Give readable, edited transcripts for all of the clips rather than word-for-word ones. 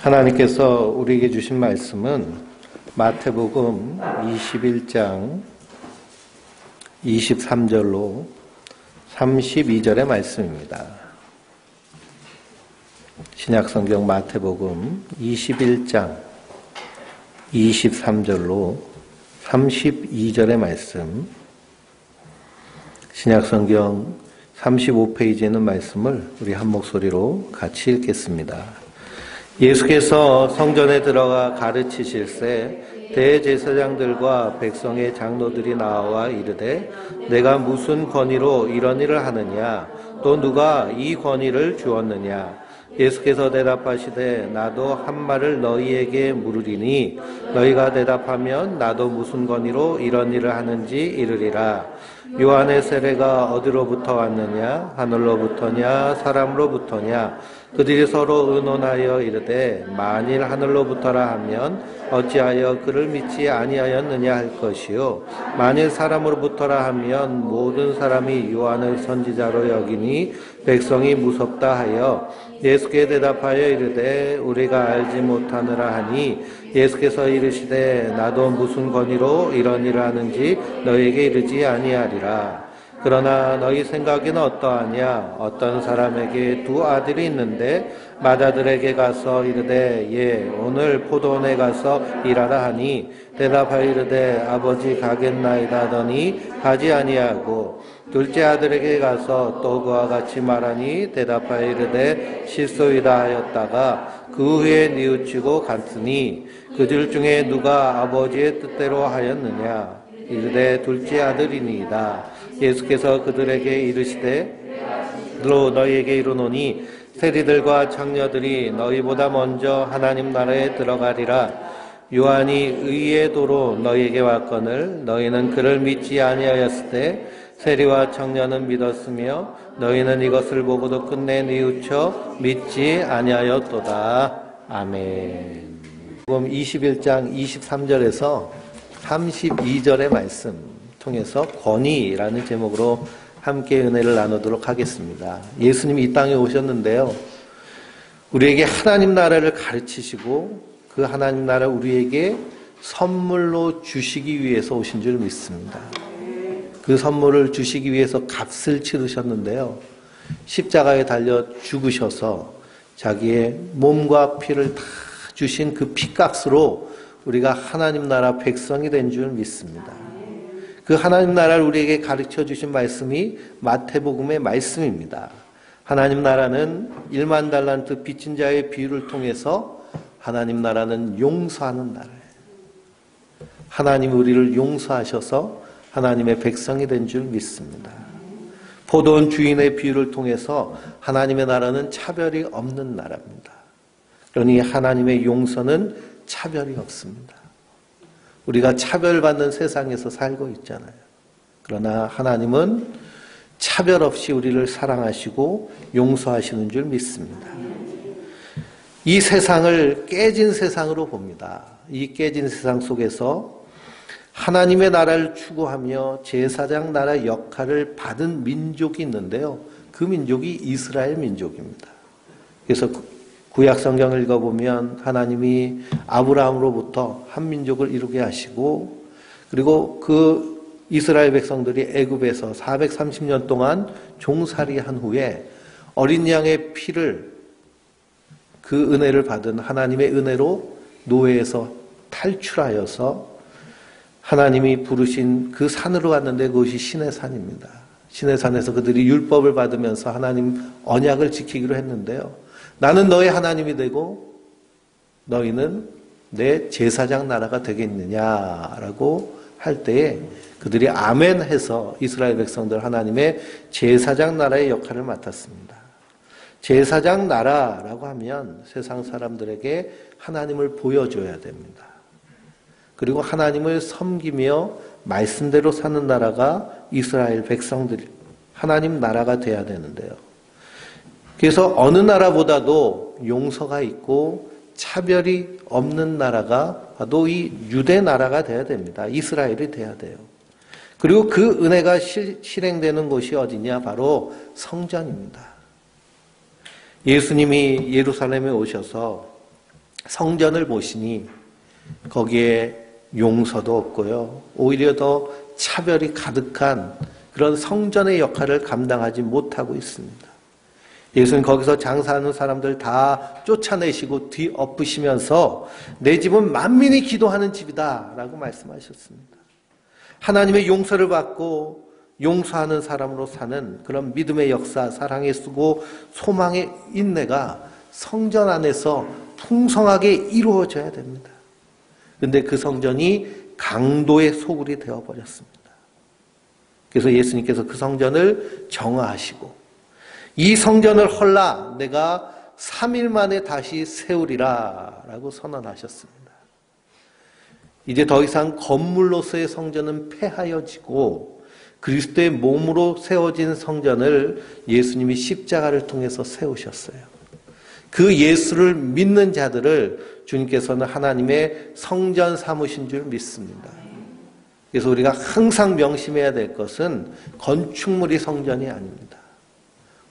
하나님께서 우리에게 주신 말씀은 마태복음 21장 23절로 32절의 말씀입니다. 신약성경 마태복음 21장 23절로 32절의 말씀, 신약성경 35페이지에 있는 말씀을 우리 한 목소리로 같이 읽겠습니다. 예수께서 성전에 들어가 가르치실새 대제사장들과 백성의 장로들이 나와 이르되 내가 무슨 권위로 이런 일을 하느냐, 또 누가 이 권위를 주었느냐. 예수께서 대답하시되 나도 한 말을 너희에게 물으리니 너희가 대답하면 나도 무슨 권위로 이런 일을 하는지 이르리라. 요한의 세례가 어디로부터 왔느냐, 하늘로부터냐 사람으로부터냐. 그들이 서로 의논하여 이르되 만일 하늘로부터라 하면 어찌하여 그를 믿지 아니하였느냐 할 것이요, 만일 사람으로부터라 하면 모든 사람이 요한을 선지자로 여기니 백성이 무섭다 하여 예수께 대답하여 이르되 우리가 알지 못하느라 하니, 예수께서 이르시되 나도 무슨 권위로 이런 일을 하는지 너희에게 이르지 아니하리라. 그러나 너희 생각에는 어떠하냐? 어떤 사람에게 두 아들이 있는데 맏아들에게 가서 이르되 예, 오늘 포도원에 가서 일하라 하니 대답하여 이르되 아버지 가겠나이다 하더니 가지 아니하고, 둘째 아들에게 가서 또 그와 같이 말하니 대답하여 이르되 실소이다 하였다가 그 후에 뉘우치고 갔으니 그들 중에 누가 아버지의 뜻대로 하였느냐? 이르되 둘째 아들이니이다. 예수께서 그들에게 이르시되 너희에게 이르노니 세리들과 장녀들이 너희보다 먼저 하나님 나라에 들어가리라. 요한이 의의 도로 너희에게 왔거늘 너희는 그를 믿지 아니하였을 때 세리와 청년은 믿었으며 너희는 이것을 보고도 끝내 뉘우쳐 믿지 아니하였도다. 아멘. 복음 21장 23절에서 32절의 말씀 통해서 권위라는 제목으로 함께 은혜를 나누도록 하겠습니다. 예수님이 이 땅에 오셨는데요, 우리에게 하나님 나라를 가르치시고 그 하나님 나라를 우리에게 선물로 주시기 위해서 오신 줄 믿습니다. 그 선물을 주시기 위해서 값을 치르셨는데요, 십자가에 달려 죽으셔서 자기의 몸과 피를 다 주신 그 피값으로 우리가 하나님 나라 백성이 된 줄 믿습니다. 그 하나님 나라를 우리에게 가르쳐 주신 말씀이 마태복음의 말씀입니다. 하나님 나라는 1만 달란트 빚진 자의 비유를 통해서 하나님 나라는 용서하는 나라예요. 하나님이 우리를 용서하셔서 하나님의 백성이 된 줄 믿습니다. 포도원 주인의 비유를 통해서 하나님의 나라는 차별이 없는 나라입니다. 그러니 하나님의 용서는 차별이 없습니다. 우리가 차별받는 세상에서 살고 있잖아요. 그러나 하나님은 차별 없이 우리를 사랑하시고 용서하시는 줄 믿습니다. 이 세상을 깨진 세상으로 봅니다. 이 깨진 세상 속에서 하나님의 나라를 추구하며 제사장 나라 역할을 받은 민족이 있는데요, 그 민족이 이스라엘 민족입니다. 그래서 구약 성경을 읽어보면 하나님이 아브라함으로부터 한 민족을 이루게 하시고, 그리고 그 이스라엘 백성들이 애굽에서 430년 동안 종살이한 후에 어린 양의 피를, 그 은혜를 받은 하나님의 은혜로 노예에서 탈출하여서 하나님이 부르신 그 산으로 갔는데 그것이 시내 산입니다. 시내 산에서 그들이 율법을 받으면서 하나님 언약을 지키기로 했는데요, 나는 너의 하나님이 되고 너희는 내 제사장 나라가 되겠느냐라고 할 때에 그들이 아멘 해서 이스라엘 백성들 하나님의 제사장 나라의 역할을 맡았습니다. 제사장 나라라고 하면 세상 사람들에게 하나님을 보여줘야 됩니다. 그리고 하나님을 섬기며 말씀대로 사는 나라가 이스라엘 백성들, 하나님 나라가 돼야 되는데요, 그래서 어느 나라보다도 용서가 있고 차별이 없는 나라가 바로 이 유대 나라가 돼야 됩니다. 이스라엘이 돼야 돼요. 그리고 그 은혜가 실행되는 곳이 어디냐? 바로 성전입니다. 예수님이 예루살렘에 오셔서 성전을 보시니 거기에 용서도 없고요. 오히려 더 차별이 가득한 그런 성전의 역할을 감당하지 못하고 있습니다. 예수는 거기서 장사하는 사람들 다 쫓아내시고 뒤엎으시면서 내 집은 만민이 기도하는 집이다 라고 말씀하셨습니다. 하나님의 용서를 받고 용서하는 사람으로 사는 그런 믿음의 역사, 사랑의 수고, 소망의 인내가 성전 안에서 풍성하게 이루어져야 됩니다. 그런데 그 성전이 강도의 소굴이 되어버렸습니다. 그래서 예수님께서 그 성전을 정화하시고 이 성전을 헐라 내가 3일 만에 다시 세우리라 라고 선언하셨습니다. 이제 더 이상 건물로서의 성전은 폐하여지고 그리스도의 몸으로 세워진 성전을 예수님이 십자가를 통해서 세우셨어요. 그 예수를 믿는 자들을 주님께서는 하나님의 성전 삼으신 줄 믿습니다. 그래서 우리가 항상 명심해야 될 것은 건축물이 성전이 아닙니다.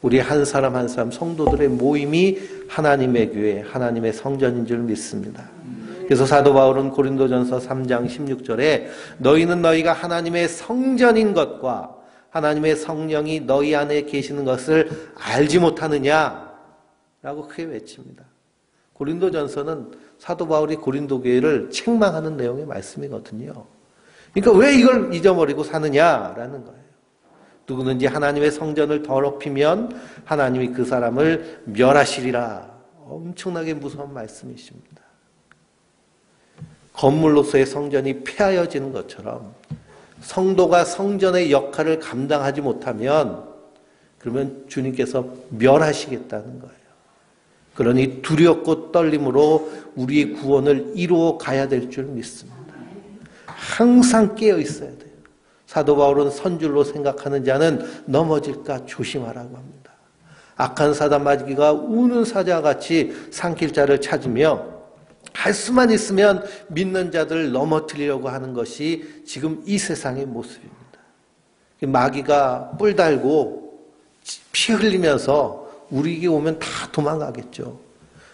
우리 한 사람 한 사람 성도들의 모임이 하나님의 교회, 하나님의 성전인 줄 믿습니다. 그래서 사도 바울은 고린도전서 3장 16절에 너희는 너희가 하나님의 성전인 것과 하나님의 성령이 너희 안에 계시는 것을 알지 못하느냐 라고 크게 외칩니다. 고린도전서는 사도 바울이 고린도 교회를 책망하는 내용의 말씀이거든요. 그러니까 왜 이걸 잊어버리고 사느냐라는 거예요. 누구든지 하나님의 성전을 더럽히면 하나님이 그 사람을 멸하시리라. 엄청나게 무서운 말씀이십니다. 건물로서의 성전이 폐하여지는 것처럼 성도가 성전의 역할을 감당하지 못하면 그러면 주님께서 멸하시겠다는 거예요. 그러니 두렵고 떨림으로 우리의 구원을 이루어 가야 될 줄 믿습니다. 항상 깨어 있어야 돼요. 사도 바울은 선줄로 생각하는 자는 넘어질까 조심하라고 합니다. 악한 사단 마귀가 우는 사자같이 삼킬 자를 찾으며 할 수만 있으면 믿는 자들을 넘어뜨리려고 하는 것이 지금 이 세상의 모습입니다. 마귀가 뿔 달고 피 흘리면서 우리에게 오면 다 도망가겠죠.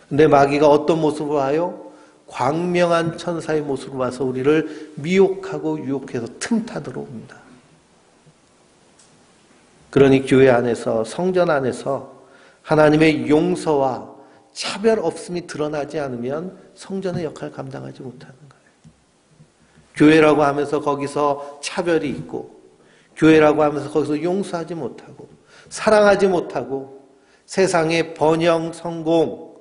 근데 마귀가 어떤 모습으로 와요? 광명한 천사의 모습으로 와서 우리를 미혹하고 유혹해서 틈타 들어옵니다. 그러니 교회 안에서, 성전 안에서 하나님의 용서와 차별 없음이 드러나지 않으면 성전의 역할을 감당하지 못하는 거예요. 교회라고 하면서 거기서 차별이 있고, 교회라고 하면서 거기서 용서하지 못하고, 사랑하지 못하고, 세상의 번영, 성공,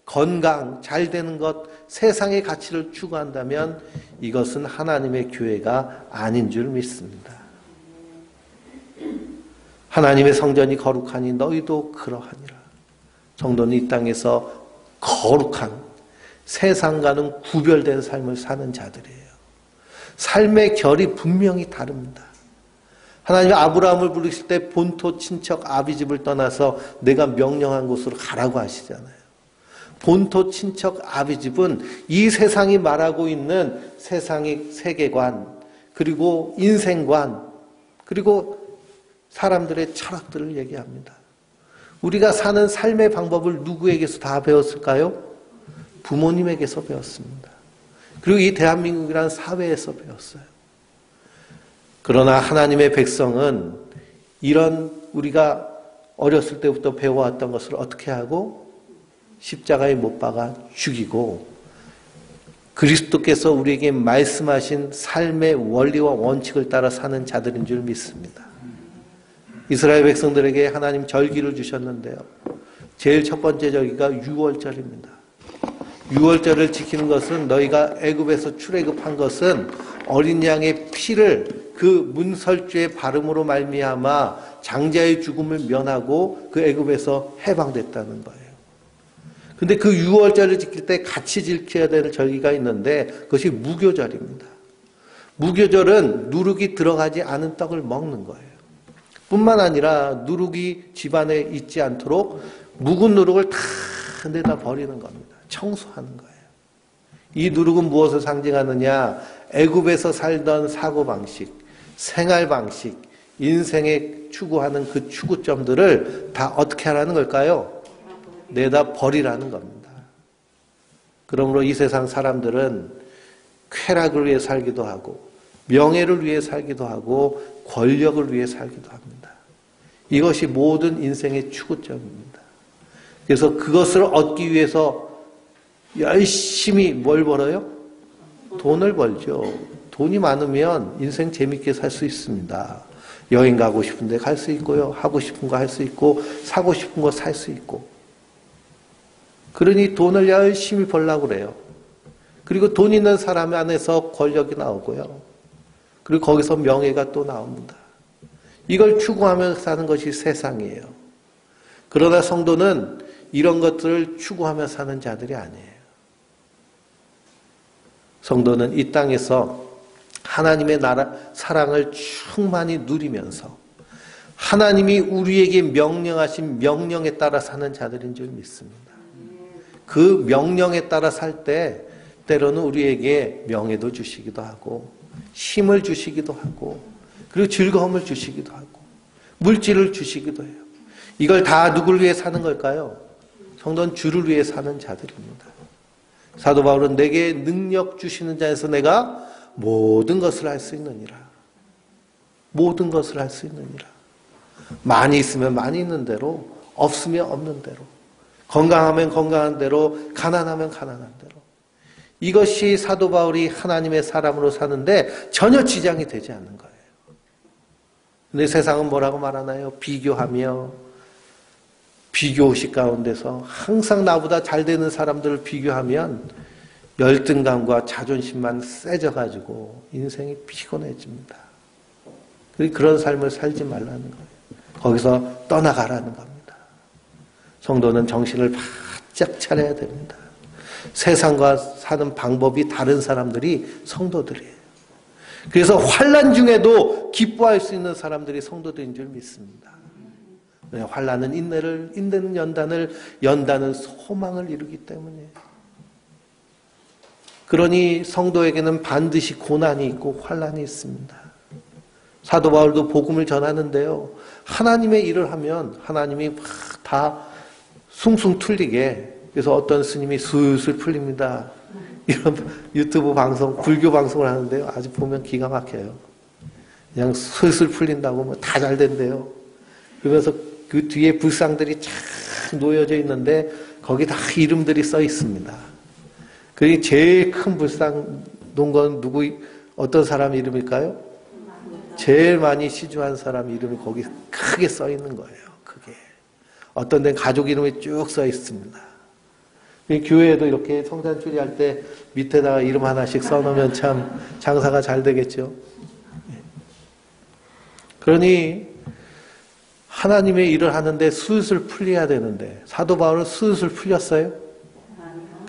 건강, 잘 되는 것, 세상의 가치를 추구한다면 이것은 하나님의 교회가 아닌 줄 믿습니다. 하나님의 성전이 거룩하니 너희도 그러하니라. 성도는 이 땅에서 거룩한 세상과는 구별된 삶을 사는 자들이에요. 삶의 결이 분명히 다릅니다. 하나님이 아브라함을 부르실 때 본토 친척 아비집을 떠나서 내가 명령한 곳으로 가라고 하시잖아요. 본토 친척 아비집은 이 세상이 말하고 있는 세상의 세계관, 그리고 인생관, 그리고 사람들의 철학들을 얘기합니다. 우리가 사는 삶의 방법을 누구에게서 다 배웠을까요? 부모님에게서 배웠습니다. 그리고 이 대한민국이라는 사회에서 배웠어요. 그러나 하나님의 백성은 이런 우리가 어렸을 때부터 배워왔던 것을 어떻게 하고 십자가에 못 박아 죽이고 그리스도께서 우리에게 말씀하신 삶의 원리와 원칙을 따라 사는 자들인 줄 믿습니다. 이스라엘 백성들에게 하나님 절기를 주셨는데요. 제일 첫 번째 절기가 유월절입니다. 유월절을 지키는 것은 너희가 애굽에서 출애굽한 것은 어린 양의 피를 그 문설주의 발음으로 말미암아 장자의 죽음을 면하고 그 애굽에서 해방됐다는 거예요. 근데 그 유월절을 지킬 때 같이 지켜야 되는 절기가 있는데 그것이 무교절입니다. 무교절은 누룩이 들어가지 않은 떡을 먹는 거예요. 뿐만 아니라 누룩이 집안에 있지 않도록 묵은 누룩을 다 내다 버리는 겁니다. 청소하는 거예요. 이 누룩은 무엇을 상징하느냐? 애굽에서 살던 사고방식, 생활방식, 인생에 추구하는 그 추구점들을 다 어떻게 하라는 걸까요? 내다 버리라는 겁니다. 그러므로 이 세상 사람들은 쾌락을 위해 살기도 하고 명예를 위해 살기도 하고 권력을 위해 살기도 합니다. 이것이 모든 인생의 추구점입니다. 그래서 그것을 얻기 위해서 열심히 뭘 벌어요? 돈을 벌죠. 돈이 많으면 인생 재밌게 살 수 있습니다. 여행 가고 싶은데 갈 수 있고요. 하고 싶은 거 할 수 있고 사고 싶은 거 살 수 있고. 그러니 돈을 열심히 벌려고 그래요. 그리고 돈 있는 사람 안에서 권력이 나오고요. 그리고 거기서 명예가 또 나옵니다. 이걸 추구하며 사는 것이 세상이에요. 그러나 성도는 이런 것들을 추구하며 사는 자들이 아니에요. 성도는 이 땅에서 하나님의 나라 사랑을 충만히 누리면서 하나님이 우리에게 명령하신 명령에 따라 사는 자들인 줄 믿습니다. 그 명령에 따라 살 때 때로는 우리에게 명예도 주시기도 하고 힘을 주시기도 하고 그리고 즐거움을 주시기도 하고 물질을 주시기도 해요. 이걸 다 누구를 위해 사는 걸까요? 성도는 주를 위해 사는 자들입니다. 사도 바울은 내게 능력 주시는 자에서 내가 모든 것을 할 수 있느니라. 모든 것을 할 수 있느니라. 많이 있으면 많이 있는 대로, 없으면 없는 대로, 건강하면 건강한 대로, 가난하면 가난한 대로. 이것이 사도 바울이 하나님의 사람으로 사는데 전혀 지장이 되지 않는 거예요. 근데 세상은 뭐라고 말하나요? 비교하며 비교의식 가운데서 항상 나보다 잘 되는 사람들을 비교하면 열등감과 자존심만 세져가지고 인생이 피곤해집니다. 그런 삶을 살지 말라는 거예요. 거기서 떠나가라는 겁니다. 성도는 정신을 바짝 차려야 됩니다. 세상과 사는 방법이 다른 사람들이 성도들이에요. 그래서 환난 중에도 기뻐할 수 있는 사람들이 성도들인 줄 믿습니다. 환난은 인내를, 인내는 연단을, 연단은 소망을 이루기 때문이에요. 그러니 성도에게는 반드시 고난이 있고 환난이 있습니다. 사도 바울도 복음을 전하는데요. 하나님의 일을 하면 하나님이 막 다 숭숭 틀리게, 그래서 어떤 스님이 술술 풀립니다. 이런 유튜브 방송, 불교 방송을 하는데요. 아주 보면 기가 막혀요. 그냥 술술 풀린다고 뭐 다 잘 된대요. 그러면서 그 뒤에 불상들이 쫙 놓여져 있는데 거기 다 이름들이 써 있습니다. 그리고 제일 큰 불상 놓은 건 어떤 사람 이름일까요? 제일 많이 시주한 사람 이름이 거기 크게 써 있는 거예요. 크게. 어떤 데는 가족 이름이 쭉 써 있습니다. 교회에도 이렇게 성찬 추리할 때 밑에다가 이름 하나씩 써놓으면 참 장사가 잘 되겠죠. 그러니 하나님의 일을 하는데 슬슬 풀려야 되는데 사도 바울은 슬슬 풀렸어요?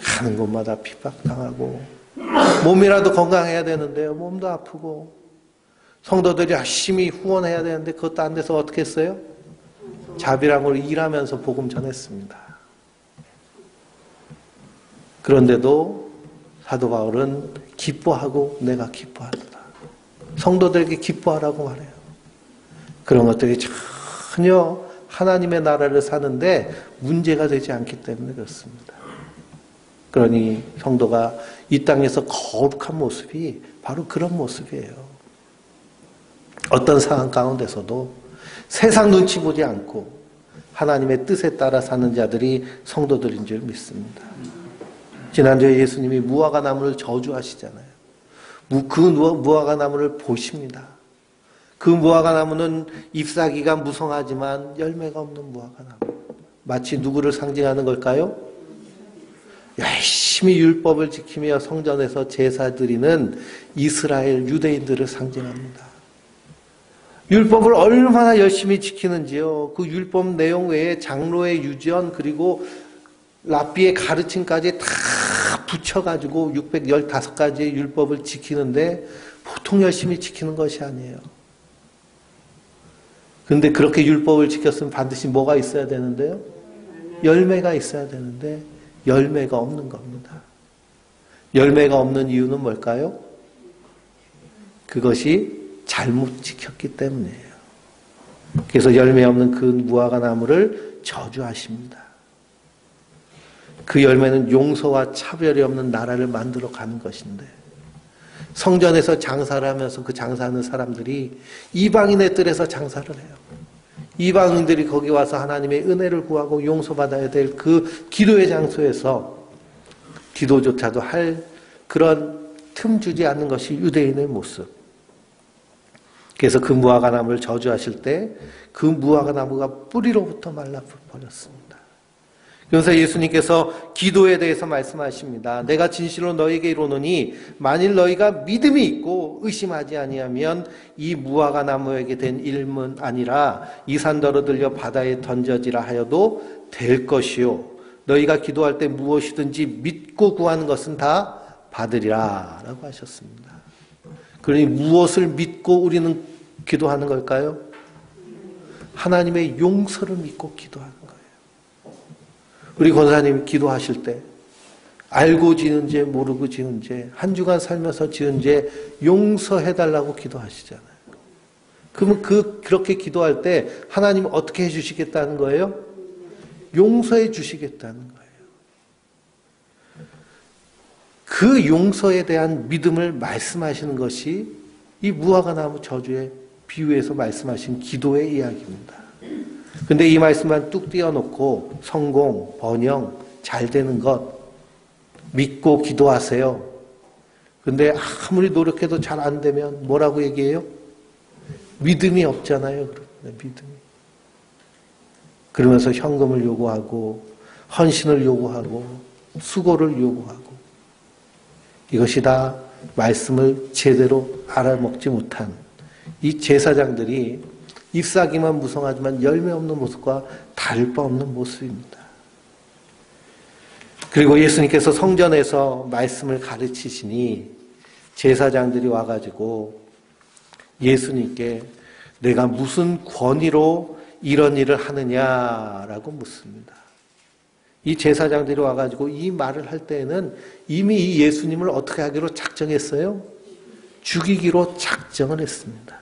가는 곳마다 핍박당하고 몸이라도 건강해야 되는데요. 몸도 아프고 성도들이 열심히 후원해야 되는데 그것도 안 돼서 어떻게 했어요? 자비랑으로 일하면서 복음 전했습니다. 그런데도 사도 바울은 기뻐하고 내가 기뻐하노라. 성도들에게 기뻐하라고 말해요. 그런 것들이 전혀 하나님의 나라를 사는데 문제가 되지 않기 때문에 그렇습니다. 그러니 성도가 이 땅에서 거룩한 모습이 바로 그런 모습이에요. 어떤 상황 가운데서도 세상 눈치 보지 않고 하나님의 뜻에 따라 사는 자들이 성도들인 줄 믿습니다. 지난주에 예수님이 무화과 나무를 저주하시잖아요. 그 무화과 나무를 보십니다. 그 무화과 나무는 잎사귀가 무성하지만 열매가 없는 무화과 나무. 마치 누구를 상징하는 걸까요? 열심히 율법을 지키며 성전에서 제사 드리는 이스라엘 유대인들을 상징합니다. 율법을 얼마나 열심히 지키는지요. 그 율법 내용 외에 장로의 유전 그리고 랍비의 가르침까지 다 붙여가지고 615가지의 율법을 지키는데 보통 열심히 지키는 것이 아니에요. 그런데 그렇게 율법을 지켰으면 반드시 뭐가 있어야 되는데요? 열매가 있어야 되는데 열매가 없는 겁니다. 열매가 없는 이유는 뭘까요? 그것이 잘못 지켰기 때문이에요. 그래서 열매 없는 그 무화과 나무를 저주하십니다. 그 열매는 용서와 차별이 없는 나라를 만들어 가는 것인데, 성전에서 장사를 하면서 그 장사하는 사람들이 이방인의 뜰에서 장사를 해요. 이방인들이 거기 와서 하나님의 은혜를 구하고 용서받아야 될 그 기도의 장소에서 기도조차도 할 그런 틈 주지 않는 것이 유대인의 모습. 그래서 그 무화과 나무를 저주하실 때 그 무화과 나무가 뿌리로부터 말라버렸습니다. 그래서 예수님께서 기도에 대해서 말씀하십니다. 내가 진실로 너에게 이르노니 만일 너희가 믿음이 있고 의심하지 아니하면 이 무화과 나무에게 된 일은 아니라 이 산더러 들려 바다에 던져지라 하여도 될 것이요 너희가 기도할 때 무엇이든지 믿고 구하는 것은 다 받으리라 라고 하셨습니다. 그러니 무엇을 믿고 우리는 기도하는 걸까요? 하나님의 용서를 믿고 기도하는 거예요. 우리 권사님이 기도하실 때 알고 지은 죄 모르고 지은 죄 한 주간 살면서 지은 죄 용서해달라고 기도하시잖아요. 그러면 그렇게 기도할 때 하나님은 어떻게 해주시겠다는 거예요? 용서해 주시겠다는 거예요. 그 용서에 대한 믿음을 말씀하시는 것이 이 무화과 나무 저주의 비유에서 말씀하신 기도의 이야기입니다. 근데 이 말씀만 뚝 띄워놓고 성공, 번영, 잘 되는 것 믿고 기도하세요. 근데 아무리 노력해도 잘 안 되면 뭐라고 얘기해요? 믿음이 없잖아요. 믿음이. 그러면서 현금을 요구하고 헌신을 요구하고 수고를 요구하고 이것이 다 말씀을 제대로 알아먹지 못한 이 제사장들이 잎사귀만 무성하지만 열매 없는 모습과 다를 바 없는 모습입니다. 그리고 예수님께서 성전에서 말씀을 가르치시니 제사장들이 와가지고 예수님께 내가 무슨 권위로 이런 일을 하느냐라고 묻습니다. 이 제사장들이 와가지고 이 말을 할 때에는 이미 이 예수님을 어떻게 하기로 작정했어요? 죽이기로 작정을 했습니다.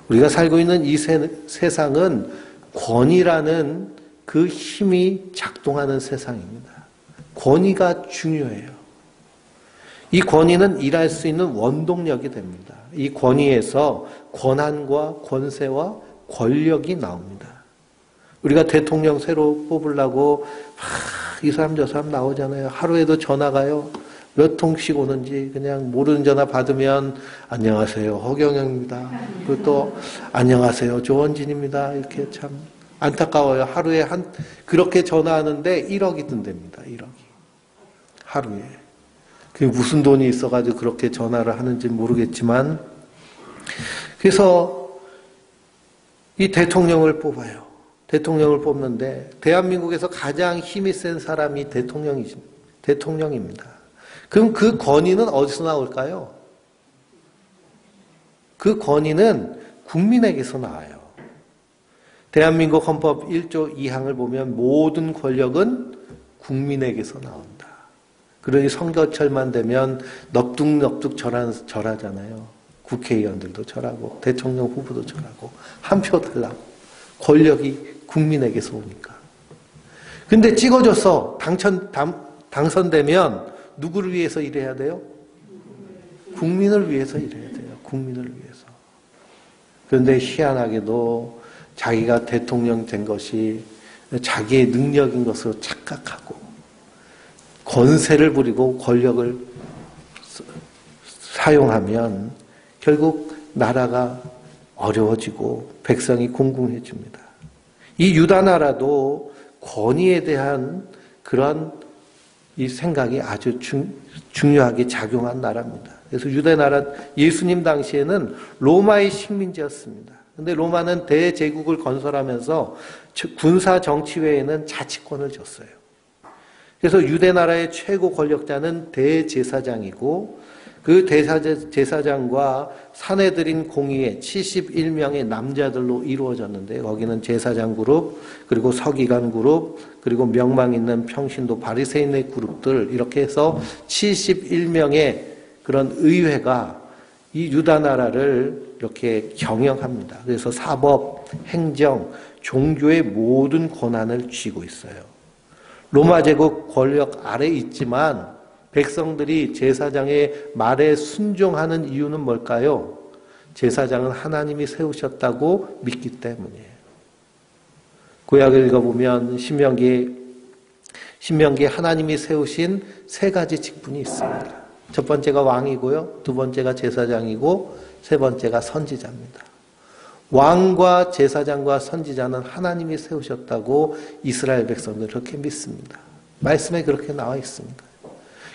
우리가 살고 있는 이 세상은 권위라는 그 힘이 작동하는 세상입니다. 권위가 중요해요. 이 권위는 일할 수 있는 원동력이 됩니다. 이 권위에서 권한과 권세와 권력이 나옵니다. 우리가 대통령 새로 뽑으려고 이 사람 저 사람 나오잖아요. 하루에도 전화가요. 몇 통씩 오는지 그냥 모르는 전화 받으면 안녕하세요 허경영입니다. 그리고 또 안녕하세요 조원진입니다. 이렇게 참 안타까워요. 하루에 그렇게 전화하는데 1억이 든답니다. 1억이 하루에. 그게 무슨 돈이 있어가지고 그렇게 전화를 하는지 모르겠지만 그래서 이 대통령을 뽑아요. 대통령을 뽑는데 대한민국에서 가장 힘이 센 사람이 대통령입니다. 그럼 그 권위는 어디서 나올까요? 그 권위는 국민에게서 나와요. 대한민국 헌법 1조 2항을 보면 모든 권력은 국민에게서 나온다. 그러니 선거철만 되면 넙죽넙죽 절하잖아요. 국회의원들도 절하고 대통령 후보도 절하고 한 표 달라고. 권력이 국민에게서 오니까. 근데 찍어줘서 당선되면 누구를 위해서 일해야 돼요? 국민을 위해서 일해야 돼요. 국민을 위해서. 그런데 희한하게도 자기가 대통령 된 것이 자기의 능력인 것으로 착각하고 권세를 부리고 권력을 사용하면 결국 나라가 어려워지고 백성이 공공해집니다. 이 유다 나라도 권위에 대한 그런 이 생각이 아주 중요하게 작용한 나라입니다. 그래서 유다 나라 예수님 당시에는 로마의 식민지였습니다. 그런데 로마는 대제국을 건설하면서 군사 정치 외에는 자치권을 줬어요. 그래서 유대 나라의 최고 권력자는 대제사장이고 그 제사장과 사내들인 공의회 71명의 남자들로 이루어졌는데 거기는 제사장 그룹, 그리고 서기관 그룹, 그리고 명망 있는 평신도 바리새인의 그룹들 이렇게 해서 71명의 그런 의회가 이 유다 나라를 이렇게 경영합니다. 그래서 사법, 행정, 종교의 모든 권한을 쥐고 있어요. 로마 제국 권력 아래 있지만 백성들이 제사장의 말에 순종하는 이유는 뭘까요? 제사장은 하나님이 세우셨다고 믿기 때문이에요. 구약을 읽어보면 신명기에 하나님이 세우신 세 가지 직분이 있습니다. 첫 번째가 왕이고요. 두 번째가 제사장이고 세 번째가 선지자입니다. 왕과 제사장과 선지자는 하나님이 세우셨다고 이스라엘 백성들 그렇게 믿습니다. 말씀에 그렇게 나와 있습니다.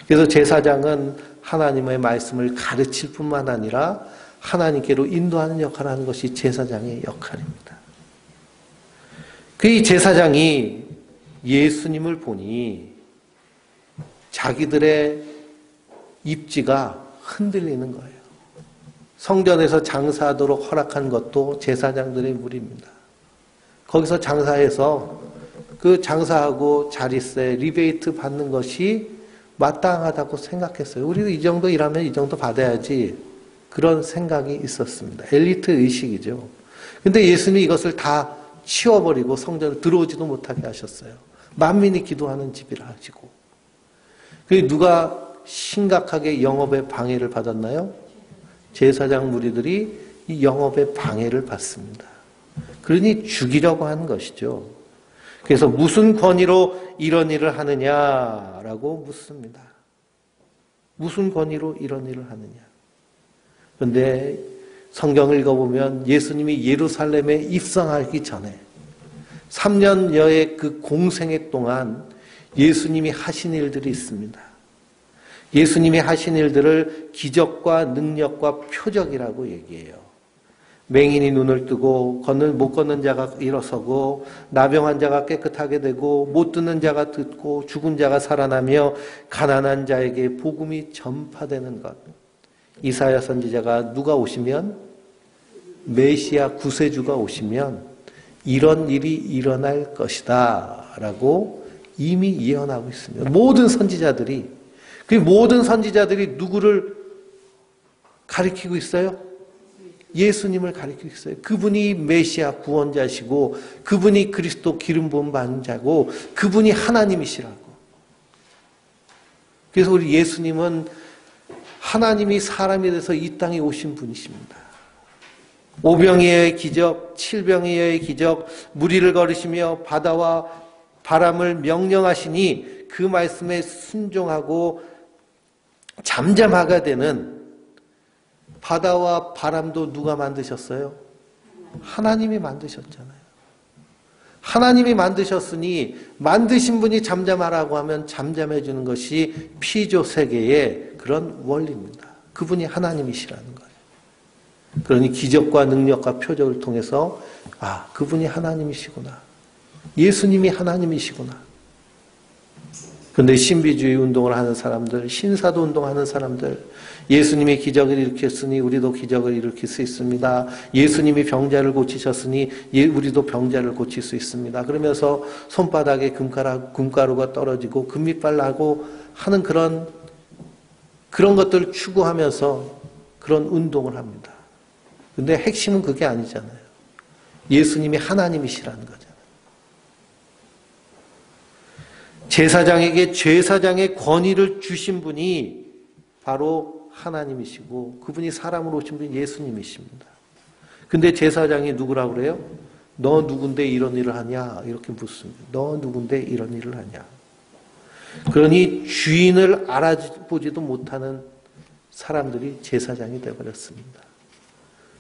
그래서 제사장은 하나님의 말씀을 가르칠 뿐만 아니라 하나님께로 인도하는 역할을 하는 것이 제사장의 역할입니다. 그 제사장이 예수님을 보니 자기들의 입지가 흔들리는 거예요. 성전에서 장사하도록 허락한 것도 제사장들의 무리입니다. 거기서 장사해서 그 장사하고 자릿세, 리베이트 받는 것이 마땅하다고 생각했어요. 우리도 이 정도 일하면 이 정도 받아야지. 그런 생각이 있었습니다. 엘리트 의식이죠. 근데 예수님이 이것을 다 치워버리고 성전을 들어오지도 못하게 하셨어요. 만민이 기도하는 집이라 하시고. 그 누가 심각하게 영업에 방해를 받았나요? 제사장 무리들이 이 영업에 방해를 받습니다. 그러니 죽이려고 하는 것이죠. 그래서 무슨 권위로 이런 일을 하느냐라고 묻습니다. 무슨 권위로 이런 일을 하느냐. 그런데 성경을 읽어보면 예수님이 예루살렘에 입성하기 전에 3년여의 그 공생애 동안 예수님이 하신 일들이 있습니다. 예수님이 하신 일들을 기적과 능력과 표적이라고 얘기해요. 맹인이 눈을 뜨고 못 걷는 자가 일어서고 나병한 자가 깨끗하게 되고 못 듣는 자가 듣고 죽은 자가 살아나며 가난한 자에게 복음이 전파되는 것. 이사야 선지자가 누가 오시면 메시아 구세주가 오시면 이런 일이 일어날 것이다 라고 이미 예언하고 있습니다. 모든 선지자들이 누구를 가리키고 있어요? 예수님을 가리키고 있어요. 그분이 메시아 구원자시고 그분이 그리스도 기름 부음 받은 자고 그분이 하나님이시라고. 그래서 우리 예수님은 하나님이 사람이 돼서 이 땅에 오신 분이십니다. 오병이어의 기적, 칠병이어의 기적, 무리를 걸으시며 바다와 바람을 명령하시니 그 말씀에 순종하고 잠잠하게 되는 바다와 바람도 누가 만드셨어요? 하나님이 만드셨잖아요. 하나님이 만드셨으니 만드신 분이 잠잠하라고 하면 잠잠해 주는 것이 피조 세계의 그런 원리입니다. 그분이 하나님이시라는 거예요. 그러니 기적과 능력과 표적을 통해서 그분이 하나님이시구나. 예수님이 하나님이시구나. 그런데 신비주의 운동을 하는 사람들, 신사도 운동하는 사람들, 예수님이 기적을 일으켰으니 우리도 기적을 일으킬 수 있습니다. 예수님이 병자를 고치셨으니 우리도 병자를 고칠 수 있습니다. 그러면서 손바닥에 금가루가 떨어지고 금밑발 나고 하는 그런 것들을 추구하면서 그런 운동을 합니다. 근데 핵심은 그게 아니잖아요. 예수님이 하나님이시라는 거잖아요. 제사장에게 제사장의 권위를 주신 분이 바로 하나님이시고 그분이 사람으로 오신 분이 예수님이십니다. 근데 제사장이 누구라고 그래요? 너 누군데 이런 일을 하냐? 이렇게 묻습니다. 너 누군데 이런 일을 하냐? 그러니 주인을 알아보지도 못하는 사람들이 제사장이 되어버렸습니다.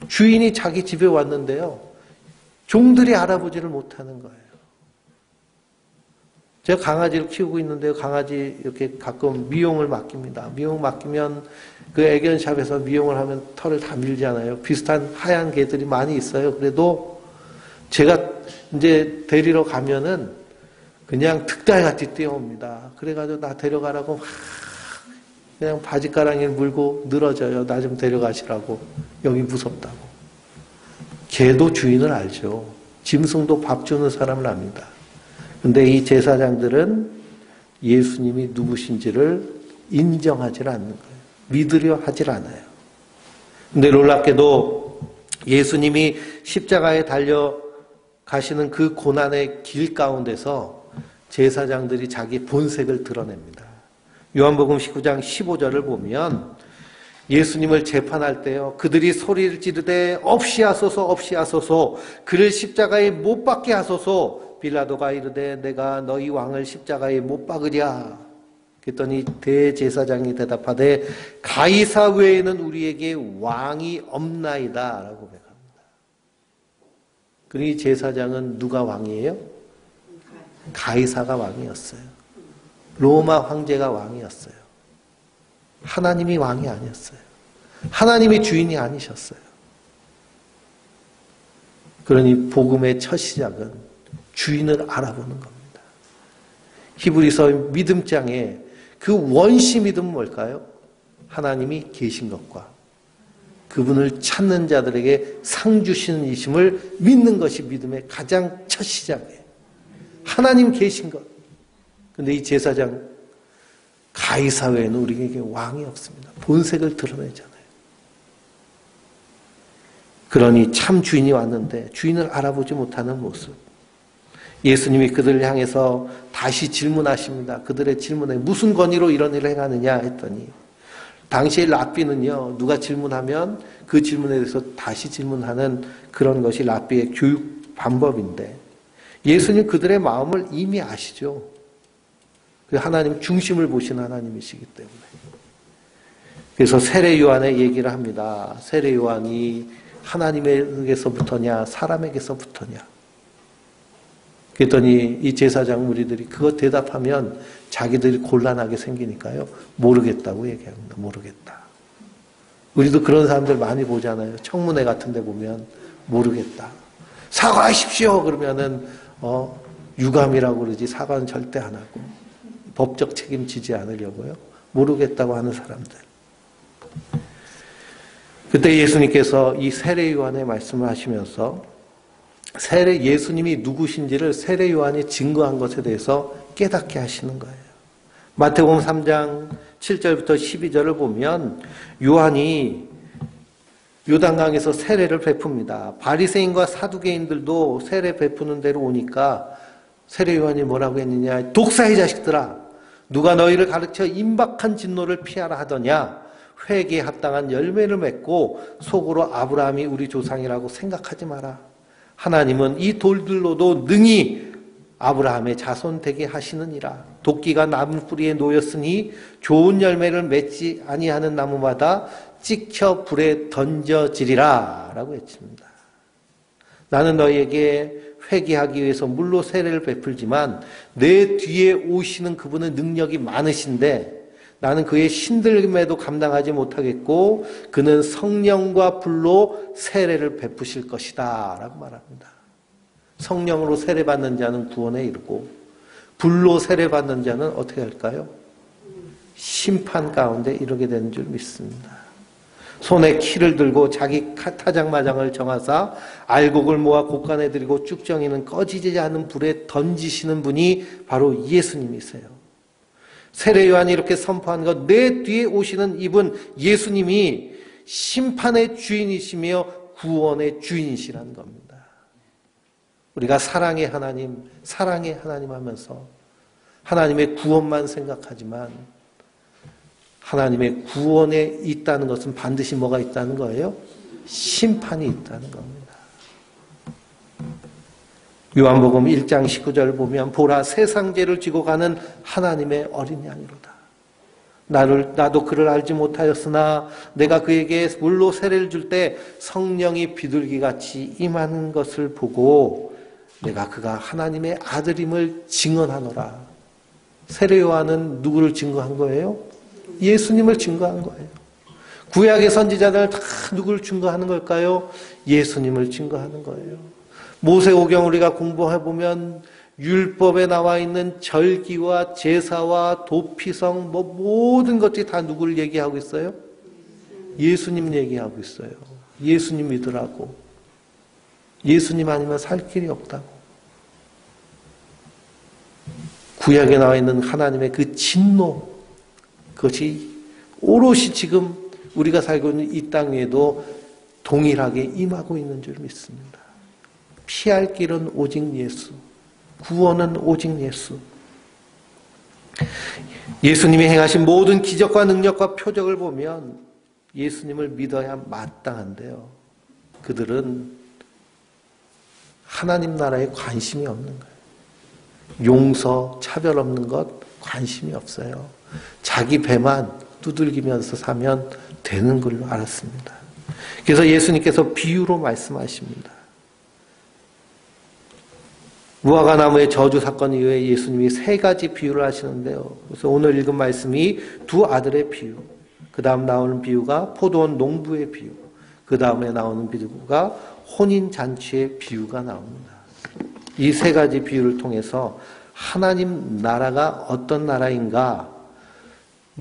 주인이 자기 집에 왔는데요. 종들이 알아보지를 못하는 거예요. 제가 강아지를 키우고 있는데요. 강아지 이렇게 가끔 미용을 맡깁니다. 미용 맡기면 그 애견샵에서 미용을 하면 털을 다 밀잖아요. 비슷한 하얀 개들이 많이 있어요. 그래도 제가 이제 데리러 가면은 그냥 득달같이 뛰어옵니다. 그래가지고 나 데려가라고 막 그냥 바지가랑이를 물고 늘어져요. 나 좀 데려가시라고. 여기 무섭다고. 개도 주인을 알죠. 짐승도 밥 주는 사람을 압니다. 근데 이 제사장들은 예수님이 누구신지를 인정하지 않는 거예요. 믿으려 하질 않아요. 근데 놀랍게도 예수님이 십자가에 달려 가시는 그 고난의 길 가운데서 제사장들이 자기 본색을 드러냅니다. 요한복음 19장 15절을 보면 예수님을 재판할 때요, 그들이 소리를 지르되 없이 하소서 없이 하소서, 그를 십자가에 못 박게 하소서. 빌라도가 이르되 내가 너희 왕을 십자가에 못 박으랴. 그랬더니 대제사장이 대답하되 가이사 외에는 우리에게 왕이 없나이다 라고 고백합니다. 그러니 제사장은 누가 왕이에요? 가이사가 왕이었어요. 로마 황제가 왕이었어요. 하나님이 왕이 아니었어요. 하나님이 주인이 아니셨어요. 그러니 복음의 첫 시작은 주인을 알아보는 겁니다. 히브리서 믿음장에 그 원시 믿음은 뭘까요? 하나님이 계신 것과 그분을 찾는 자들에게 상 주시는 이심을 믿는 것이 믿음의 가장 첫 시작이에요. 하나님 계신 것. 근데 이 제사장 가이사 외에는 우리에게 왕이 없습니다. 본색을 드러내잖아요. 그러니 참 주인이 왔는데 주인을 알아보지 못하는 모습. 예수님이 그들을 향해서 다시 질문하십니다. 그들의 질문에 무슨 권위로 이런 일을 행하느냐 했더니 당시의 랍비는요, 누가 질문하면 그 질문에 대해서 다시 질문하는 그런 것이 랍비의 교육 방법인데 예수님 그들의 마음을 이미 아시죠. 하나님 중심을 보시는 하나님이시기 때문에. 그래서 세례 요한의 얘기를 합니다. 세례 요한이 하나님에게서부터냐 사람에게서부터냐. 그랬더니 이 제사장 무리들이 그거 대답하면 자기들이 곤란하게 생기니까요. 모르겠다고 얘기합니다. 모르겠다. 우리도 그런 사람들 많이 보잖아요. 청문회 같은 데 보면 모르겠다. 사과하십시오. 그러면은 유감이라고 그러지 사과는 절대 안 하고 법적 책임지지 않으려고요. 모르겠다고 하는 사람들. 그때 예수님께서 이 세례 요한의 말씀을 하시면서 예수님이 누구신지를 세례 요한이 증거한 것에 대해서 깨닫게 하시는 거예요. 마태복음 3장 7절부터 12절을 보면 요한이 요단강에서 세례를 베풉니다. 바리새인과 사두개인들도 세례 베푸는 데로 오니까 세례 요한이 뭐라고 했느냐. 독사의 자식들아, 누가 너희를 가르쳐 임박한 진노를 피하라 하더냐. 회개에 합당한 열매를 맺고 속으로 아브라함이 우리 조상이라고 생각하지 마라. 하나님은 이 돌들로도 능히 아브라함의 자손 되게 하시느니라. 도끼가 나무 뿌리에 놓였으니 좋은 열매를 맺지 아니하는 나무마다 찍혀 불에 던져지리라 라고 했습니다. 나는 너희에게 회개하기 위해서 물로 세례를 베풀지만 내 뒤에 오시는 그분은 능력이 많으신데 나는 그의 신들림에도 감당하지 못하겠고 그는 성령과 불로 세례를 베푸실 것이다 라고 말합니다. 성령으로 세례받는 자는 구원에 이르고 불로 세례받는 자는 어떻게 할까요? 심판 가운데 이르게 되는 줄 믿습니다. 손에 키를 들고 자기 타작마장을 정하사 알곡을 모아 곳간에 들이고 쭉정이는 꺼지지 않는 불에 던지시는 분이 바로 예수님이세요. 세례 요한이 이렇게 선포한 것, 내 뒤에 오시는 이분 예수님이 심판의 주인이시며 구원의 주인이시라는 겁니다. 우리가 사랑의 하나님 하면서 하나님의 구원만 생각하지만 하나님의 구원에 있다는 것은 반드시 뭐가 있다는 거예요? 심판이 있다는 겁니다. 요한복음 1장 19절을 보면 보라 세상 죄를 지고 가는 하나님의 어린 양이로다. 나도 그를 알지 못하였으나 내가 그에게 물로 세례를 줄 때 성령이 비둘기같이 임하는 것을 보고 내가 그가 하나님의 아들임을 증언하노라. 세례 요한은 누구를 증거한 거예요? 예수님을 증거한 거예요. 구약의 선지자들 다 누구를 증거하는 걸까요? 예수님을 증거하는 거예요. 모세오경 우리가 공부해보면 율법에 나와 있는 절기와 제사와 도피성 모든 것들이 다 누구를 얘기하고 있어요? 예수님 얘기하고 있어요. 예수님 믿으라고. 예수님 아니면 살 길이 없다고. 구약에 나와 있는 하나님의 그 진노, 그것이 오롯이 지금 우리가 살고 있는 이 땅 위에도 동일하게 임하고 있는 줄 믿습니다. 피할 길은 오직 예수, 구원은 오직 예수. 예수님이 행하신 모든 기적과 능력과 표적을 보면 예수님을 믿어야 마땅한데요. 그들은 하나님 나라에 관심이 없는 거예요. 용서, 차별 없는 것 관심이 없어요. 자기 배만 두들기면서 사면 되는 걸로 알았습니다. 그래서 예수님께서 비유로 말씀하십니다. 무화과 나무의 저주 사건 이후에 예수님이 세 가지 비유를 하시는데요. 그래서 오늘 읽은 말씀이 두 아들의 비유, 그 다음 나오는 비유가 포도원 농부의 비유, 그 다음에 나오는 비유가 혼인잔치의 비유가 나옵니다. 이 세 가지 비유를 통해서 하나님 나라가 어떤 나라인가,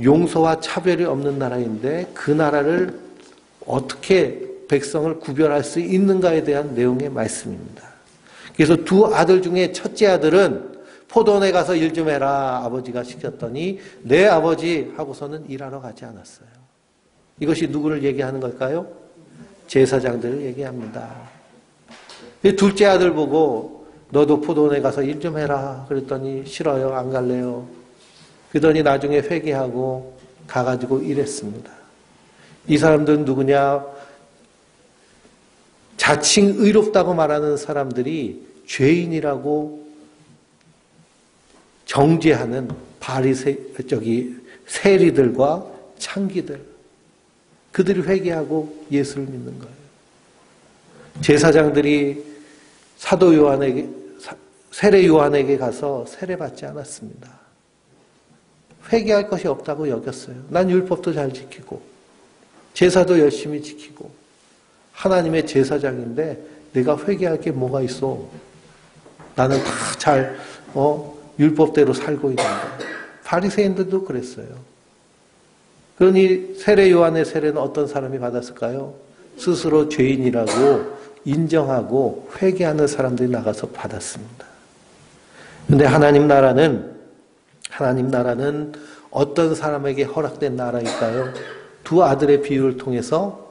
용서와 차별이 없는 나라인데 그 나라를 어떻게 백성을 구별할 수 있는가에 대한 내용의 말씀입니다. 그래서 두 아들 중에 첫째 아들은 포도원에 가서 일 좀 해라 아버지가 시켰더니 네 아버지 하고서는 일하러 가지 않았어요. 이것이 누구를 얘기하는 걸까요? 제사장들을 얘기합니다. 둘째 아들 보고 너도 포도원에 가서 일 좀 해라 그랬더니 싫어요, 안 갈래요. 그러더니 나중에 회개하고 가가지고 일했습니다. 이 사람들은 누구냐? 자칭 의롭다고 말하는 사람들이 죄인이라고 정죄하는 세리들과 창기들, 그들이 회개하고 예수를 믿는 거예요. 제사장들이 사도 요한에게, 세례 요한에게 가서 세례받지 않았습니다. 회개할 것이 없다고 여겼어요. 난 율법도 잘 지키고 제사도 열심히 지키고 하나님의 제사장인데 내가 회개할 게 뭐가 있어? 나는 다 잘 율법대로 살고 있는데. 바리새인들도 그랬어요. 그러니 세례 요한의 세례는 어떤 사람이 받았을까요? 스스로 죄인이라고 인정하고 회개하는 사람들이 나가서 받았습니다. 그런데 하나님 나라는 어떤 사람에게 허락된 나라일까요? 두 아들의 비유를 통해서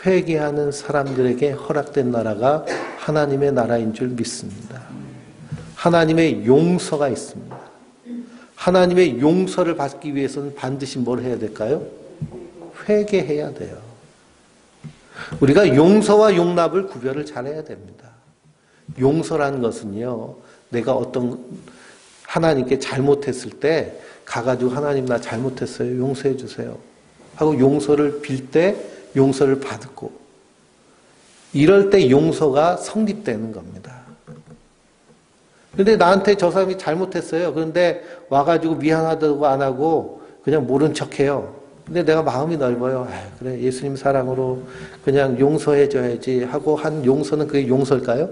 회개하는 사람들에게 허락된 나라가 하나님의 나라인 줄 믿습니다. 하나님의 용서가 있습니다. 하나님의 용서를 받기 위해서는 반드시 뭘 해야 될까요? 회개해야 돼요. 우리가 용서와 용납을 구별을 잘해야 됩니다. 용서라는 것은요, 내가 어떤 하나님께 잘못했을 때 가가지고 하나님 나 잘못했어요, 용서해 주세요 하고 용서를 빌 때 용서를 받고, 이럴 때 용서가 성립되는 겁니다. 그런데 나한테 저 사람이 잘못했어요. 그런데 와가지고 미안하다고 안 하고 그냥 모른 척해요. 근데 내가 마음이 넓어요. 그래, 예수님 사랑으로 그냥 용서해줘야지 하고 한 용서는 그게 용서일까요?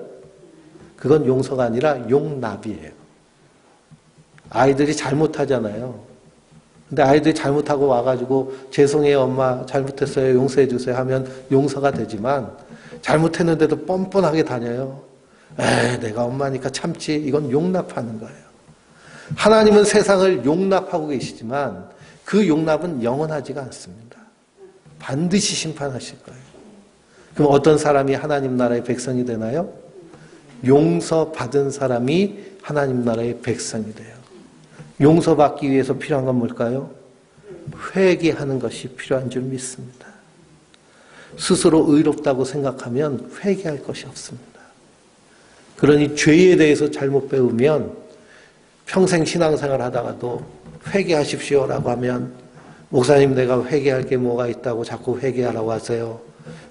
그건 용서가 아니라 용납이에요. 아이들이 잘못하잖아요. 근데 아이들이 잘못하고 와가지고 죄송해요 엄마 잘못했어요 용서해 주세요 하면 용서가 되지만, 잘못했는데도 뻔뻔하게 다녀요. 내가 엄마니까 참지. 이건 용납하는 거예요. 하나님은 세상을 용납하고 계시지만 그 용납은 영원하지가 않습니다. 반드시 심판하실 거예요. 그럼 어떤 사람이 하나님 나라의 백성이 되나요? 용서받은 사람이 하나님 나라의 백성이 돼요. 용서받기 위해서 필요한 건 뭘까요? 회개하는 것이 필요한 줄 믿습니다. 스스로 의롭다고 생각하면 회개할 것이 없습니다. 그러니 죄에 대해서 잘못 배우면 평생 신앙생활 하다가도 회개하십시오라고 하면, 목사님 내가 회개할 게 뭐가 있다고 자꾸 회개하라고 하세요.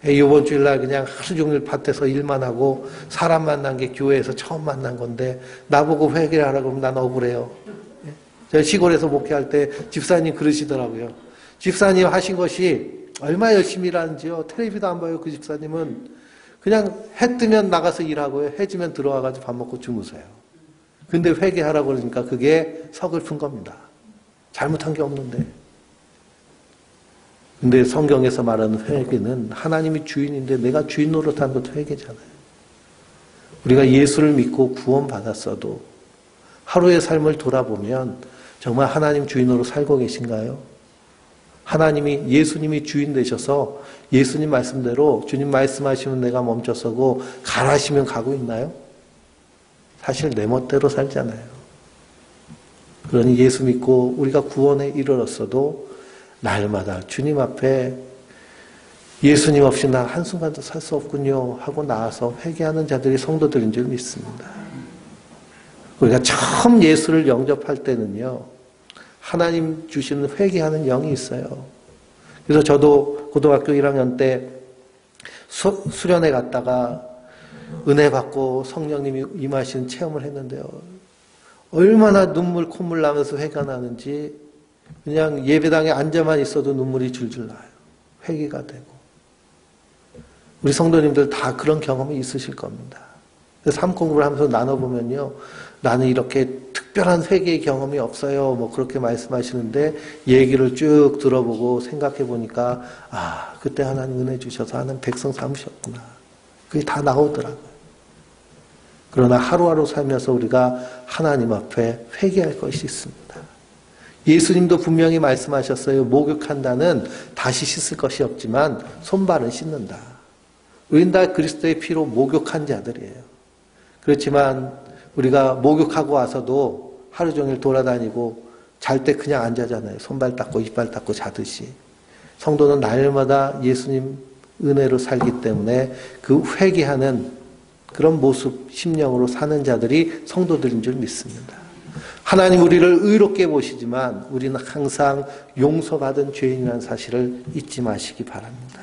이번 주일날 그냥 하루 종일 밭에서 일만 하고 사람 만난 게 교회에서 처음 만난 건데 나보고 회개하라고 하면 난 억울해요. 제가 시골에서 목회할 때 집사님 그러시더라고요. 집사님 하신 것이 얼마나 열심히 일하는지요. 텔레비도 안 봐요. 그 집사님은 그냥 해 뜨면 나가서 일하고요. 해 지면 들어와가지고 밥 먹고 주무세요. 근데 회개하라고 그러니까 그게 서글픈 겁니다. 잘못한 게 없는데. 근데 성경에서 말하는 회개는 하나님이 주인인데 내가 주인 노릇하는 것도 회개잖아요. 우리가 예수를 믿고 구원받았어도 하루의 삶을 돌아보면 정말 하나님 주인으로 살고 계신가요? 예수님이 주인 되셔서 예수님 말씀대로 주님 말씀하시면 내가 멈춰서고 가라시면 가고 있나요? 사실 내 멋대로 살잖아요. 그러니 예수 믿고 우리가 구원에 이르렀어도 날마다 주님 앞에 예수님 없이 나 한순간도 살 수 없군요 하고 나와서 회개하는 자들이 성도들인 줄 믿습니다. 우리가 처음 예수를 영접할 때는요, 하나님 주시는 회개하는 영이 있어요. 그래서 저도 고등학교 1학년 때 수련회 갔다가 은혜 받고 성령님이 임하시는 체험을 했는데요. 얼마나 눈물 콧물 나면서 회개가 나는지 그냥 예배당에 앉아만 있어도 눈물이 줄줄 나요. 회개가 되고. 우리 성도님들 다 그런 경험이 있으실 겁니다. 삶 공부를 하면서 나눠보면요, 나는 이렇게 특별한 회개의 경험이 없어요. 뭐 그렇게 말씀하시는데 얘기를 쭉 들어보고 생각해 보니까 그때 하나님 은혜 주셔서 하나님 백성 삼으셨구나. 그게 다 나오더라고요. 그러나 하루하루 살면서 우리가 하나님 앞에 회개할 것이 있습니다. 예수님도 분명히 말씀하셨어요. 목욕한다는 다시 씻을 것이 없지만 손발은 씻는다. 우린 다 그리스도의 피로 목욕한 자들이에요. 그렇지만 우리가 목욕하고 와서도 하루 종일 돌아다니고 잘 때 그냥 안 자잖아요. 손발 닦고 이빨 닦고 자듯이. 성도는 날마다 예수님 은혜로 살기 때문에 그 회개하는 그런 모습, 심령으로 사는 자들이 성도들인 줄 믿습니다. 하나님 우리를 의롭게 보시지만 우리는 항상 용서받은 죄인이라는 사실을 잊지 마시기 바랍니다.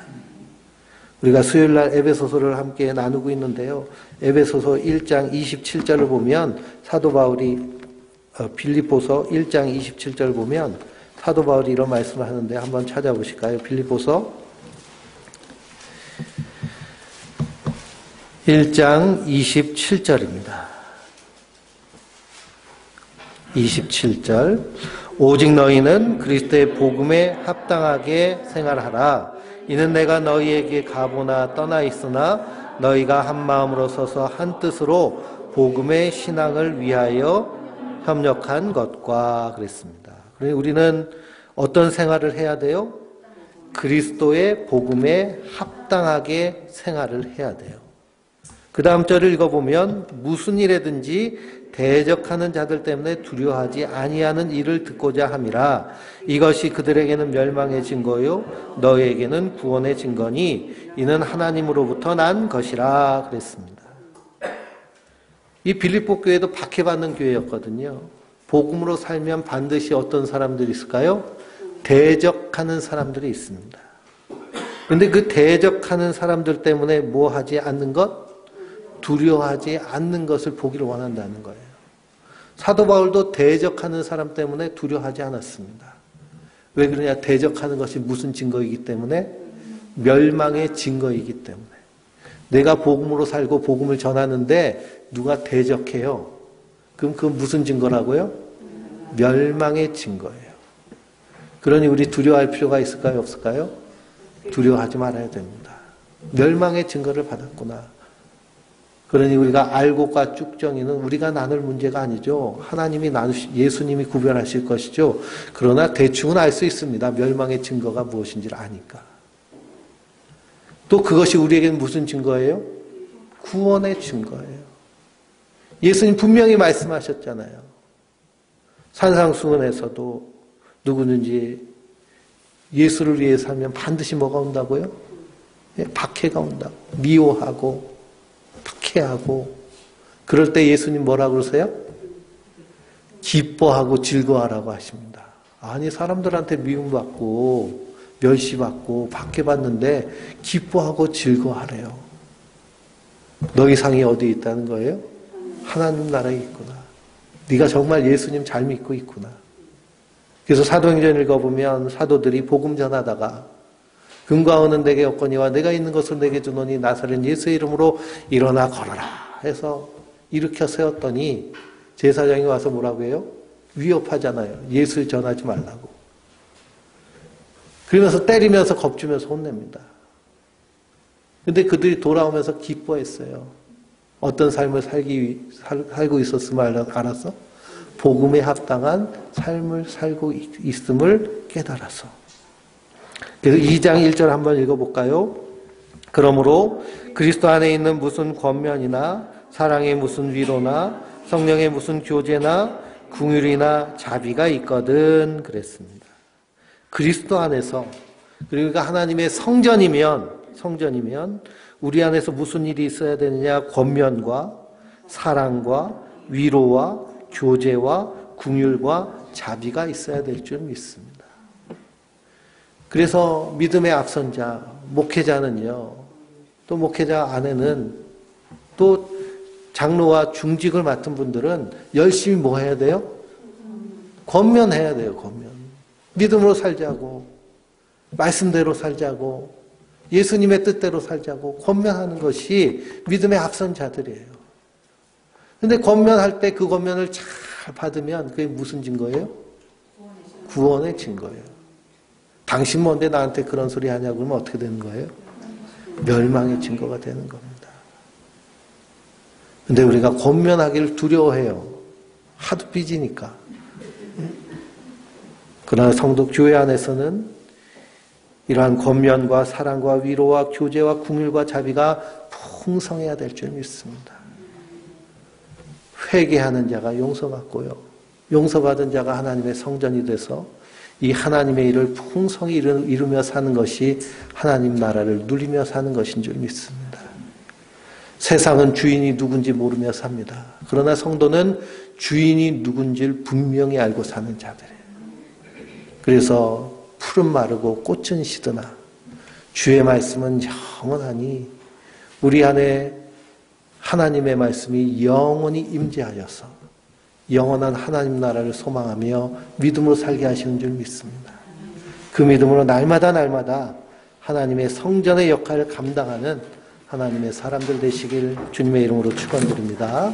우리가 수요일날 에베소서를 함께 나누고 있는데요. 에베소서 1장 27절을 보면 사도 바울이 빌립보서 1장 27절을 보면 사도 바울이 이런 말씀을 하는데 한번 찾아보실까요? 빌립보서 1장 27절입니다. 27절 오직 너희는 그리스도의 복음에 합당하게 생활하라. 이는 내가 너희에게 가보나 떠나 있으나 너희가 한 마음으로 서서 한 뜻으로 복음의 신앙을 위하여 협력한 것과 그랬습니다. 그러니 우리는 어떤 생활을 해야 돼요? 그리스도의 복음에 합당하게 생활을 해야 돼요. 그 다음 절을 읽어보면 무슨 일에든지 대적하는 자들 때문에 두려워하지 아니하는 일을 듣고자 함이라. 이것이 그들에게는 멸망의 증거요 너희에게는 구원의 증거니 이는 하나님으로부터 난 것이라 그랬습니다. 이 빌립보 교회도 박해받는 교회였거든요. 복음으로 살면 반드시 어떤 사람들이 있을까요? 대적하는 사람들이 있습니다. 그런데 그 대적하는 사람들 때문에 뭐 하지 않는 것? 두려워하지 않는 것을 보기를 원한다는 거예요. 사도 바울도 대적하는 사람 때문에 두려워하지 않았습니다. 왜 그러냐? 대적하는 것이 무슨 증거이기 때문에? 멸망의 증거이기 때문에. 내가 복음으로 살고 복음을 전하는데 누가 대적해요? 그럼 그건 무슨 증거라고요? 멸망의 증거예요. 그러니 우리 두려워할 필요가 있을까요? 없을까요? 두려워하지 말아야 됩니다. 멸망의 증거를 받았구나. 그러니 우리가 알고과 쭉정이는 우리가 나눌 문제가 아니죠. 하나님이 예수님이 구별하실 것이죠. 그러나 대충은 알 수 있습니다. 멸망의 증거가 무엇인지를 아니까. 또 그것이 우리에게는 무슨 증거예요? 구원의 증거예요. 예수님 분명히 말씀하셨잖아요. 산상수훈에서도 누구든지 예수를 위해 살면 반드시 뭐가 온다고요? 박해가 온다고. 미워하고 박해하고. 그럴 때 예수님 뭐라고 그러세요? 기뻐하고 즐거워하라고 하십니다. 아니 사람들한테 미움받고 멸시받고 박해받는데 기뻐하고 즐거워하래요. 너희 상이 어디에 있다는 거예요? 하나님 나라에 있구나. 네가 정말 예수님 잘 믿고 있구나. 그래서 사도행전 읽어보면 사도들이 복음 전하다가 금과 은은 내게 없거니와 내가 있는 것을 내게 주노니 나사렛 예수의 이름으로 일어나 걸어라 해서 일으켜 세웠더니 제사장이 와서 뭐라고 해요? 위협하잖아요. 예수를 전하지 말라고. 그러면서 때리면서 겁주면서 혼냅니다. 근데 그들이 돌아오면서 기뻐했어요. 어떤 삶을 살고 있었음을 알았어? 복음에 합당한 삶을 살고 있음을 깨달아서. 그래서 2장 1절 한번 읽어볼까요? 그러므로 그리스도 안에 있는 무슨 권면이나 사랑의 무슨 위로나 성령의 무슨 교제나 궁율이나 자비가 있거든 그랬습니다. 그리스도 안에서, 그러니까 하나님의 성전이면 우리 안에서 무슨 일이 있어야 되느냐? 권면과 사랑과 위로와 교제와 궁율과 자비가 있어야 될 줄 믿습니다. 그래서 믿음의 앞선자, 목회자는요, 또 목회자 안에는 또 장로와 중직을 맡은 분들은 열심히 뭐 해야 돼요? 권면해야 돼요, 권면. 믿음으로 살자고, 말씀대로 살자고, 예수님의 뜻대로 살자고 권면하는 것이 믿음의 앞선 자들이에요. 그런데 권면할 때 그 권면을 잘 받으면 그게 무슨 증거예요? 구원의 증거예요. 당신 뭔데 나한테 그런 소리 하냐고 그러면 어떻게 되는 거예요? 멸망의 증거가 되는 겁니다. 근데 우리가 권면하기를 두려워해요. 하도 삐지니까. 그러나 성도 교회 안에서는 이러한 권면과 사랑과 위로와 교제와 궁율과 자비가 풍성해야 될 줄 믿습니다. 회개하는 자가 용서받고요. 용서받은 자가 하나님의 성전이 돼서 이 하나님의 일을 풍성히 이루며 사는 것이 하나님 나라를 누리며 사는 것인 줄 믿습니다. 세상은 주인이 누군지 모르며 삽니다. 그러나 성도는 주인이 누군지를 분명히 알고 사는 자들이에요. 그래서 풀은 마르고 꽃은 시드나 주의 말씀은 영원하니 우리 안에 하나님의 말씀이 영원히 임재하여서 영원한 하나님 나라를 소망하며 믿음으로 살게 하시는 줄 믿습니다. 그 믿음으로 날마다 하나님의 성전의 역할을 감당하는 하나님의 사람들 되시길 주님의 이름으로 축원드립니다.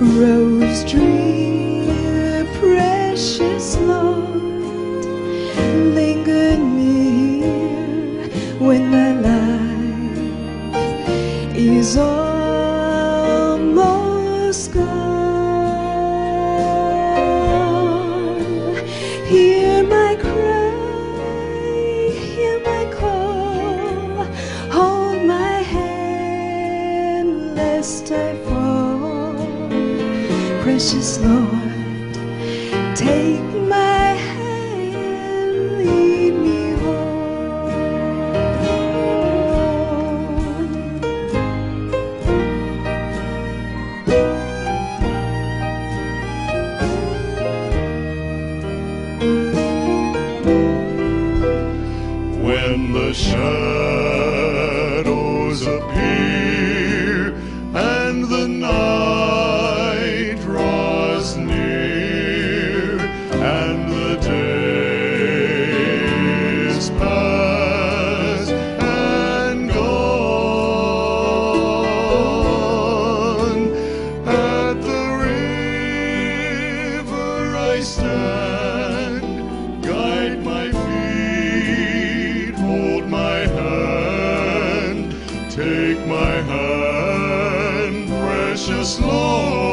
Rose dream, precious Lord, linger near when my life is almost gone. Hear my cry, hear my call, hold my hand lest I fall. Precious Lord, take my hand, lead me home. When the shadows appear and the night draws near and the days pass and gone, at the river I stand, guide my feet, hold my hand, take my hand, precious Lord.